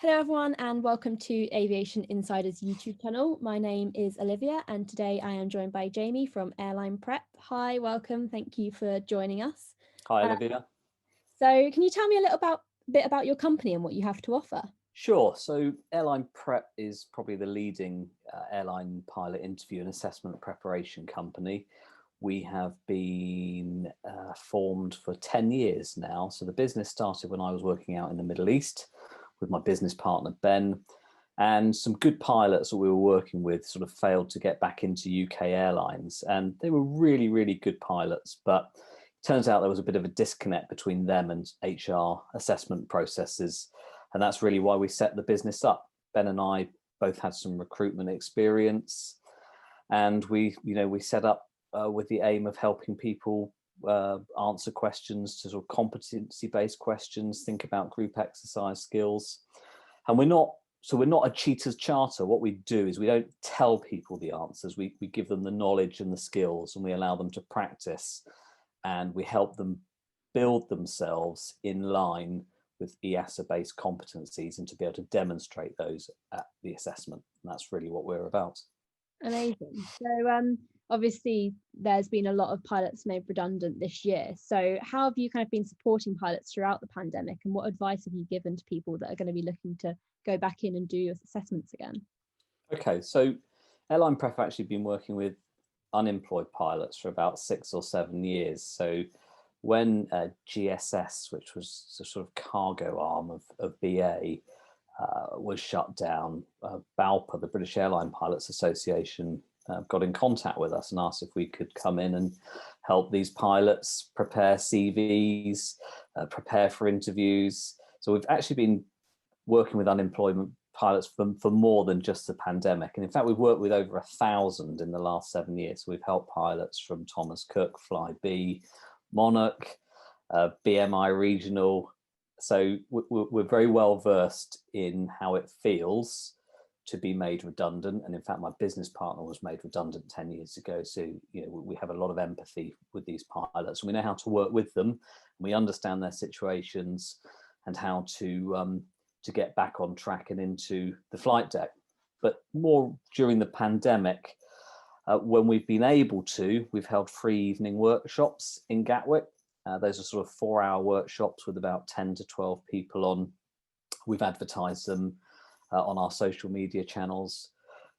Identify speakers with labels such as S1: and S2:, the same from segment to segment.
S1: Hello everyone and welcome to Aviation Insider's YouTube channel. My name is Olivia and today I am joined by Jamie from Airline Prep. Hi, welcome. Thank you for joining us.
S2: Hi, Olivia.
S1: So can you tell me a little bit about your company and what you have to offer?
S2: Sure. So Airline Prep is probably the leading airline pilot interview and assessment preparation company. We have been formed for 10 years now. So the business started when I was working out in the Middle East with my business partner, Ben, and some good pilots that we were working with sort of failed to get back into UK airlines. And they were really, really good pilots, but it turns out there was a bit of a disconnect between them and HR assessment processes. And that's really why we set the business up. Ben and I both had some recruitment experience, and we set up with the aim of helping people answer questions to sort of competency-based questions, think about group exercise skills. And we're not a cheater's charter. What we do is we don't tell people the answers. We give them the knowledge and the skills, and we allow them to practice, and we help them build themselves in line with EASA-based competencies and to be able to demonstrate those at the assessment. And that's really what we're about.
S1: Amazing. So obviously there's been a lot of pilots made redundant this year. So how have you kind of been supporting pilots throughout the pandemic, and what advice have you given to people that are going to be looking to go back in and do assessments again?
S2: Okay, so Airline Prep have actually been working with unemployed pilots for about 6 or 7 years. So when GSS, which was the sort of cargo arm of BA, was shut down, BALPA, the British Airline Pilots Association, got in contact with us and asked if we could come in and help these pilots prepare CVs, prepare for interviews. So we've actually been working with unemployment pilots for more than just the pandemic. And in fact, we've worked with over 1,000 in the last 7 years. So we've helped pilots from Thomas Cook, Flybe, Monarch, BMI Regional. So we're very well versed in how it feels to be made redundant. And in fact, my business partner was made redundant 10 years ago. So, we have a lot of empathy with these pilots, and we know how to work with them. And we understand their situations and how to get back on track and into the flight deck. But more during the pandemic, when we've been able to, we've held free evening workshops in Gatwick. Those are sort of 4-hour workshops with about 10 to 12 people on. We've advertised them on our social media channels.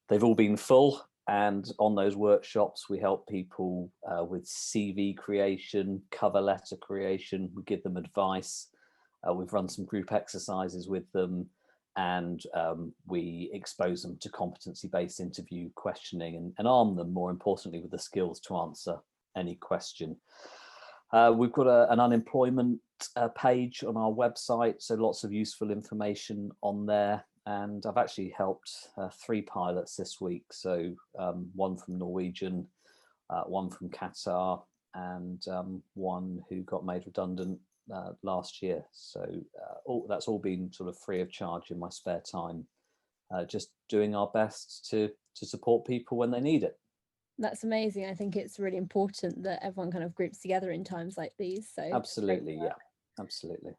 S2: They've all been full, and on those workshops we help people with CV creation, cover letter creation. We give them advice. We've run some group exercises with them, and we expose them to competency-based interview questioning and arm them, more importantly, with the skills to answer any question. We've got an unemployment page on our website, so lots of useful information on there. And I've actually helped 3 pilots this week. So one from Norwegian, one from Qatar, and one who got made redundant last year. So that's all been sort of free of charge in my spare time, just doing our best to support people when they need it.
S1: That's amazing. I think it's really important that everyone kind of groups together in times like these. So
S2: absolutely, yeah, absolutely.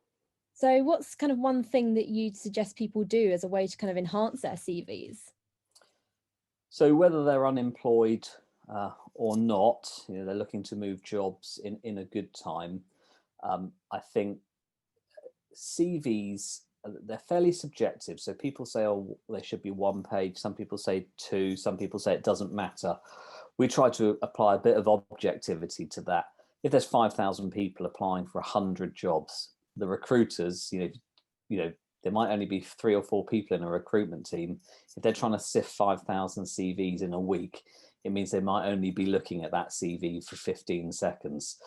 S1: So what's kind of one thing that you'd suggest people do as a way to kind of enhance their CVs?
S2: So whether they're unemployed or not, they're looking to move jobs in a good time. I think CVs, they're fairly subjective. So people say, oh, there should be 1 page. Some people say 2. Some people say it doesn't matter. We try to apply a bit of objectivity to that. If there's 5,000 people applying for 100 jobs, the recruiters, there might only be 3 or 4 people in a recruitment team. If they're trying to sift 5,000 CVs in a week, it means they might only be looking at that CV for 15 seconds.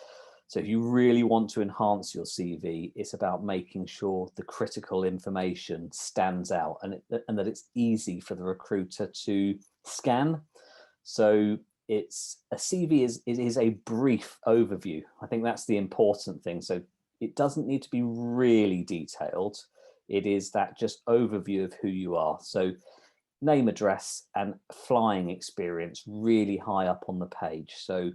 S2: So if you really want to enhance your CV, it's about making sure the critical information stands out and that it's easy for the recruiter to scan. So a CV is a brief overview. I think that's the important thing. So it doesn't need to be really detailed. It is that just overview of who you are. So name, address, and flying experience really high up on the page. So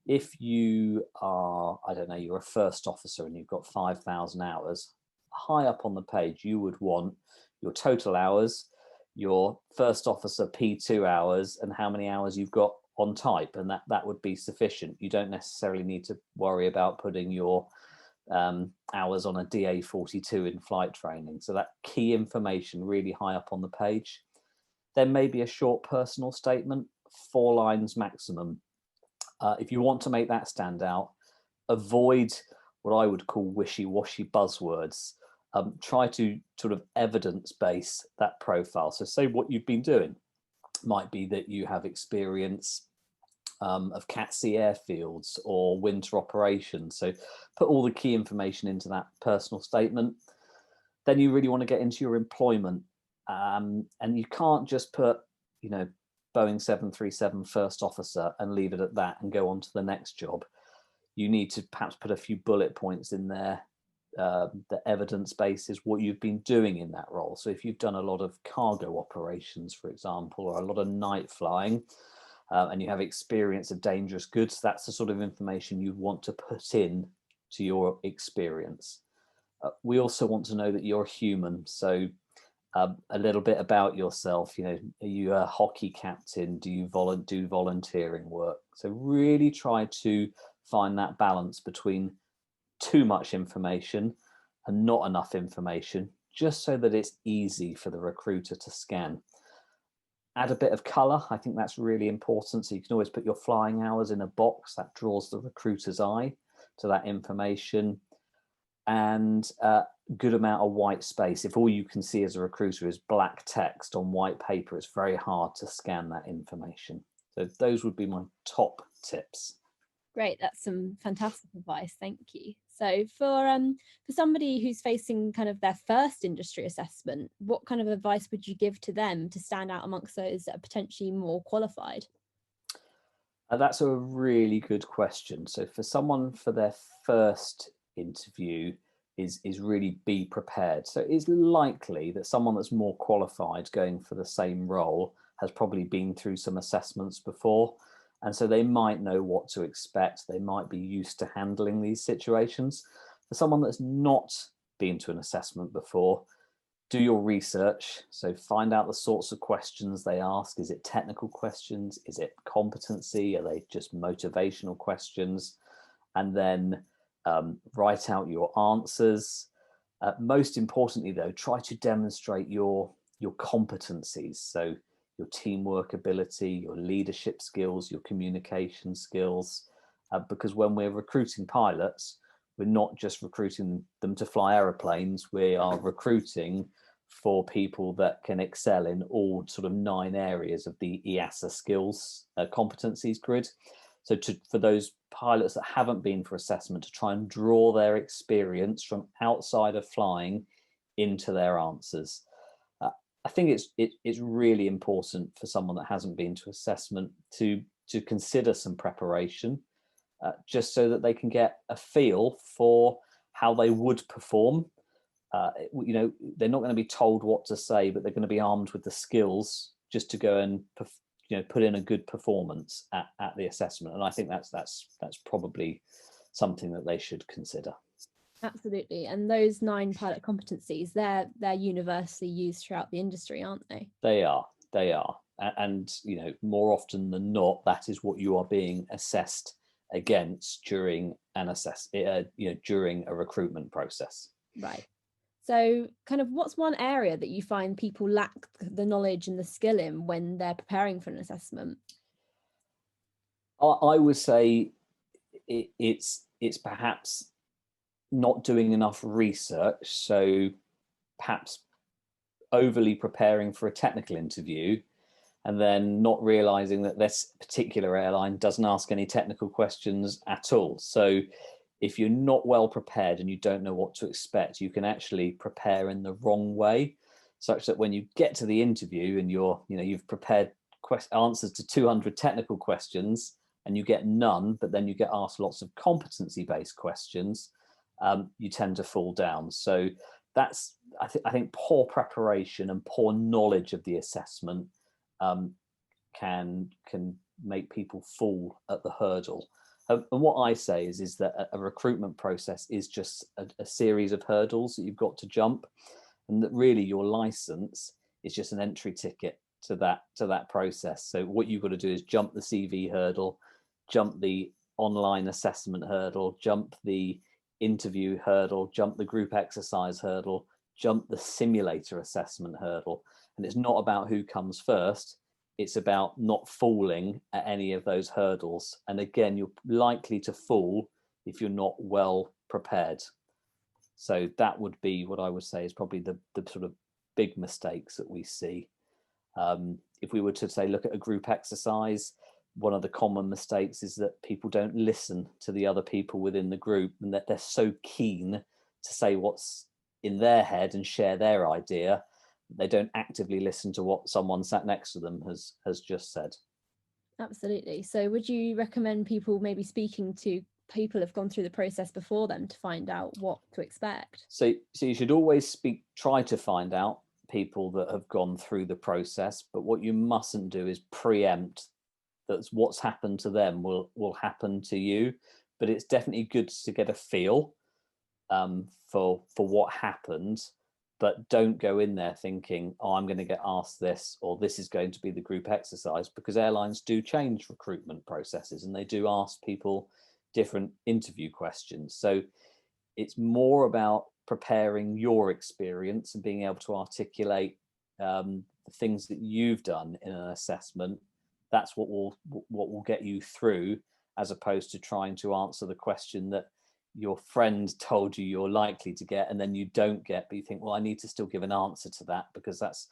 S2: if you are, I don't know, you're a first officer and you've got 5,000 hours, high up on the page, you would want your total hours, your first officer P2 hours, and how many hours you've got on type, and that would be sufficient. You don't necessarily need to worry about putting your hours on a DA42 in flight training. So that key information really high up on the page. Then maybe a short personal statement, 4 lines maximum. If you want to make that stand out, avoid what I would call wishy-washy buzzwords. Try to sort of evidence base that profile. So say what you've been doing. Might be that you have experience of CAT-C airfields or winter operations. So put all the key information into that personal statement. Then you really want to get into your employment. And you can't just put, Boeing 737 first officer and leave it at that and go on to the next job. You need to perhaps put a few bullet points in there. The evidence base is what you've been doing in that role. So if you've done a lot of cargo operations, for example, or a lot of night flying, and you have experience of dangerous goods, that's the sort of information you want to put in to your experience. We also want to know that you're human. So a little bit about yourself. Are you a hockey captain? Do you do volunteering work? So really try to find that balance between too much information and not enough information, just so that it's easy for the recruiter to scan. Add a bit of color. I think that's really important. So you can always put your flying hours in a box that draws the recruiter's eye to that information, and good amount of white space. If all you can see as a recruiter is black text on white paper, it's very hard to scan that information. So those would be my top tips.
S1: Great, that's some fantastic advice. Thank you. So for somebody who's facing kind of their first industry assessment, what kind of advice would you give to them to stand out amongst those that are potentially more qualified?
S2: That's a really good question. So for someone for their first interview is really be prepared. So it's likely that someone that's more qualified going for the same role has probably been through some assessments before. And so they might know what to expect. They might be used to handling these situations. For someone that's not been to an assessment before, do your research. So find out the sorts of questions they ask. Is it technical questions? Is it competency? Are they just motivational questions? And then write out your answers. Most importantly, though, try to demonstrate your competencies. So your teamwork ability, your leadership skills, your communication skills, because when we're recruiting pilots, we're not just recruiting them to fly aeroplanes, we are recruiting for people that can excel in all sort of 9 areas of the EASA skills competencies grid. So for those pilots that haven't been for assessment, to try and draw their experience from outside of flying into their answers. I think it's really important for someone that hasn't been to assessment to consider some preparation, just so that they can get a feel for how they would perform. They're not going to be told what to say, but they're going to be armed with the skills just to go and put in a good performance at the assessment. And I think that's probably something that they should consider.
S1: Absolutely. And those 9 pilot competencies, they're universally used throughout the industry, aren't they? They are.
S2: And more often than not, that is what you are being assessed against during during a recruitment process.
S1: Right. So kind of what's one area that you find people lack the knowledge and the skill in when they're preparing for an assessment?
S2: I would say it's perhaps not doing enough research. So perhaps overly preparing for a technical interview and then not realizing that this particular airline doesn't ask any technical questions at all. So if you're not well prepared and you don't know what to expect, you can actually prepare in the wrong way, such that when you get to the interview and you've prepared answers to 200 technical questions and you get none, but then you get asked lots of competency-based questions, you tend to fall down. So that's, I think poor preparation and poor knowledge of the assessment can make people fall at the hurdle. And what I say is that a recruitment process is just a series of hurdles that you've got to jump, and that really your license is just an entry ticket to that process. So what you've got to do is jump the CV hurdle, jump the online assessment hurdle, jump the interview hurdle, jump the group exercise hurdle, jump the simulator assessment hurdle. And it's not about who comes first. It's about not falling at any of those hurdles. And again, you're likely to fall if you're not well prepared. So that would be what I would say is probably the sort of big mistakes that we see. If we were to say, look at a group exercise, one of the common mistakes is that people don't listen to the other people within the group, and that they're so keen to say what's in their head and share their idea. They don't actively listen to what someone sat next to them has just said.
S1: Absolutely. So would you recommend people maybe speaking to people who've gone through the process before them to find out what to expect?
S2: So you should always try to find out people that have gone through the process, but what you mustn't do is preempt that what's happened to them will happen to you. But it's definitely good to get a feel for what happened, but don't go in there thinking, oh, I'm going to get asked this, or this is going to be the group exercise, because airlines do change recruitment processes and they do ask people different interview questions. So it's more about preparing your experience and being able to articulate the things that you've done in an assessment. That's what will get you through, as opposed to trying to answer the question that your friend told you you're likely to get and then you don't get, but you think, well, I need to still give an answer to that because that's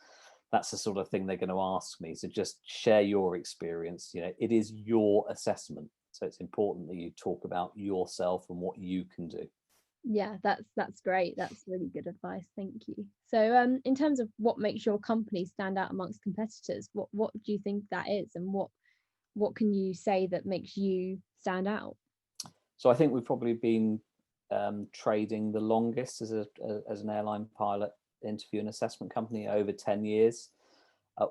S2: the sort of thing they're going to ask me. So just share your experience. It is your assessment, so it's important that you talk about yourself and what you can do.
S1: Yeah, that's great. That's really good advice. Thank you. So in terms of what makes your company stand out amongst competitors, what do you think that is, and what can you say that makes you stand out?
S2: So I think we've probably been trading the longest as an airline pilot interview and assessment company, over 10 years.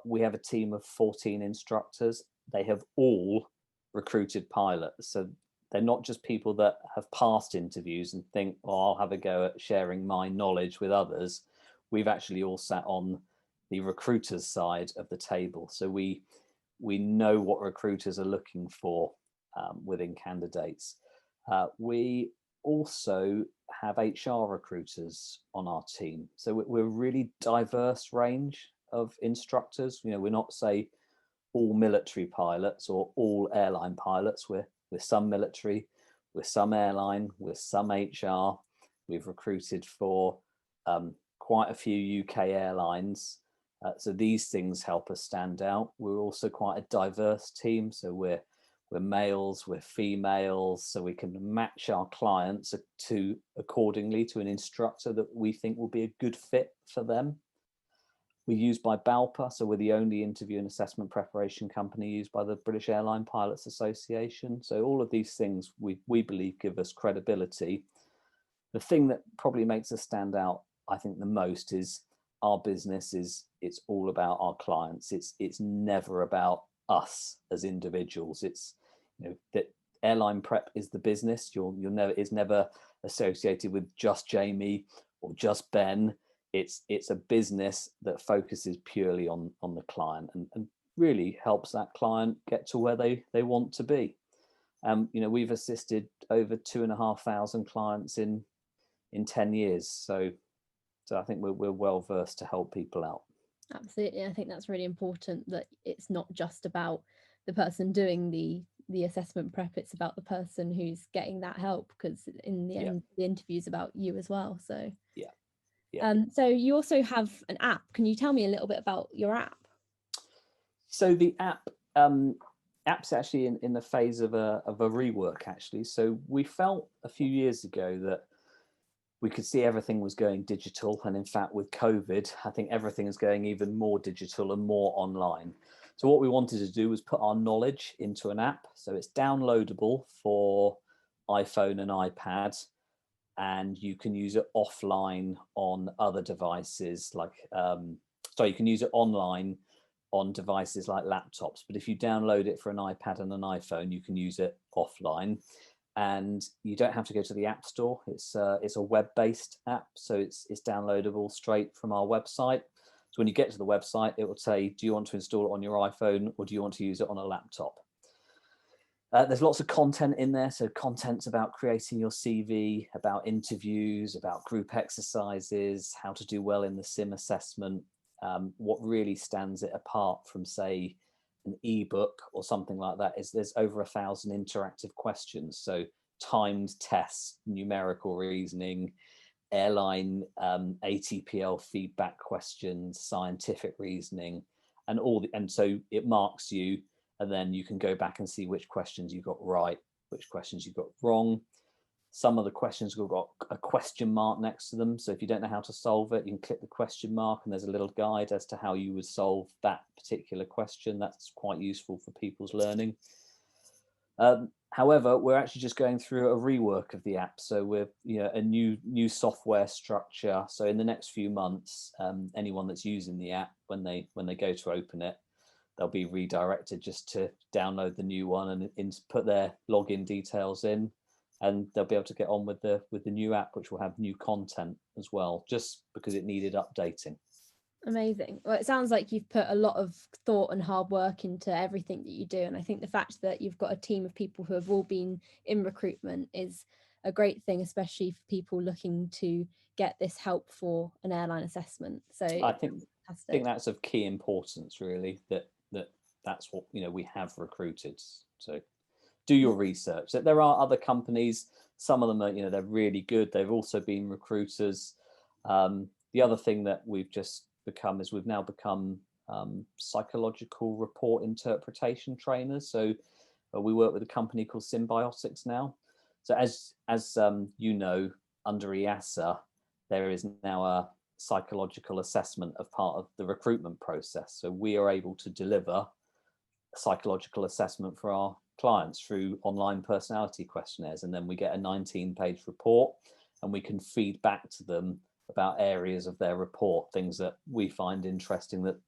S2: We have a team of 14 instructors. They have all recruited pilots. So they're not just people that have passed interviews and think, oh, I'll have a go at sharing my knowledge with others. We've actually all sat on the recruiters' side of the table. So we know what recruiters are looking for within candidates. We also have HR recruiters on our team. So we're a really diverse range of instructors. We're not, say, all military pilots or all airline pilots. We're some military, we're some airline, we're some HR. We've recruited for quite a few UK airlines. So these things help us stand out. We're also quite a diverse team. So we're males, we're females, so we can match our clients accordingly to an instructor that we think will be a good fit for them. We're used by BALPA, so we're the only interview and assessment preparation company used by the British Airline Pilots Association. So all of these things we believe give us credibility. The thing that probably makes us stand out, I think, the most is our business it's all about our clients. It's never about us as individuals. It's that Airline Prep is the business. It's never associated with just Jamie or just Ben. It's a business that focuses purely on the client and really helps that client get to where they want to be. We've assisted over 2,500 clients in 10 years. So I think we're well versed to help people out.
S1: Absolutely. I think that's really important, that it's not just about the person doing the assessment prep, it's about the person who's getting that help, because in the end the interview's about you as well. So so you also have an app. Can you tell me a little bit about your app? So
S2: the app's actually in the phase of a rework, actually. So we felt a few years ago that we could see everything was going digital, and in fact with COVID I think everything is going even more digital and more online. So what we wanted to do was put our knowledge into an app. So it's downloadable for iPhone and iPad, and you can use it offline on other devices, like you can use it online on devices like laptops, but if you download it for an iPad and an iPhone, you can use it offline, and you don't have to go to the App Store. It's a web-based app, so it's downloadable straight from our website. So when you get to the website, it will say, do you want to install it on your iPhone or do you want to use it on a laptop? There's lots of content in there. So content's about creating your CV, about interviews, about group exercises, how to do well in the sim assessment. What really stands it apart from, say, an ebook or something like that is there's over 1,000 interactive questions. So timed tests, numerical reasoning, airline ATPL feedback questions, scientific reasoning, and so it marks you, and then you can go back and see which questions you got right, which questions you got wrong. Some of the questions have got a question mark next to them. So if you don't know how to solve it, you can click the question mark and there's a little guide as to how you would solve that particular question. That's quite useful for people's learning. However, we're actually just going through a rework of the app. So we're a new software structure. So in the next few months, anyone that's using the app, when they go to open it, they'll be redirected just to download the new one and put their login details in, and they'll be able to get on with the new app, which will have new content as well, just because it needed updating.
S1: Amazing. Well, it sounds like you've put a lot of thought and hard work into everything that you do, and I think the fact that you've got a team of people who have all been in recruitment is a great thing, especially for people looking to get this help for an airline assessment. So
S2: I think that's of key importance, really, that's what we have recruited. So do your research. There are other companies, some of them are they're really good, they've also been recruiters. The other thing that we've just become is we've now become psychological report interpretation trainers. So we work with a company called Symbiotics now. So as under EASA, there is now a psychological assessment of part of the recruitment process. So we are able to deliver a psychological assessment for our clients through online personality questionnaires, and then we get a 19-page report and we can feed back to them about areas of their report, things that we find interesting that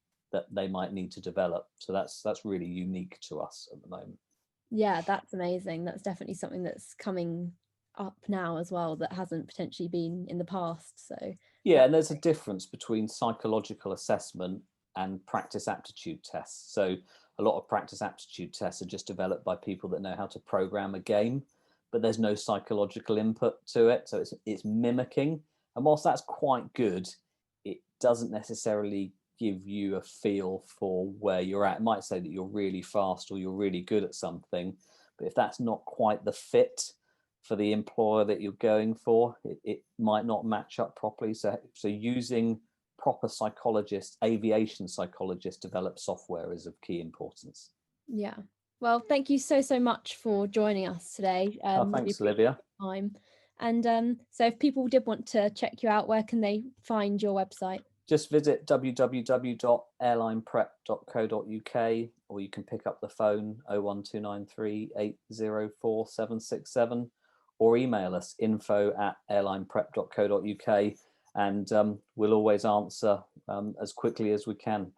S2: they might need to develop. So that's really unique to us at the moment.
S1: Yeah, that's amazing. That's definitely something that's coming up now as well that hasn't potentially been in the past. So
S2: yeah, and there's a difference between psychological assessment and practice aptitude tests. So a lot of practice aptitude tests are just developed by people that know how to program a game, but there's no psychological input to it. So it's mimicking. And whilst that's quite good, it doesn't necessarily give you a feel for where you're at. It might say that you're really fast or you're really good at something, but if that's not quite the fit for the employer that you're going for, it might not match up properly. So using proper psychologists, aviation psychologists developed software is of key importance.
S1: Yeah. Well, thank you so much for joining us today.
S2: Thanks, Olivia.
S1: Time. And so if people did want to check you out, where can they find your website?
S2: Just visit www.airlineprep.co.uk, or you can pick up the phone 01293 804 767, or email us info@airlineprep.co.uk, and we'll always answer as quickly as we can.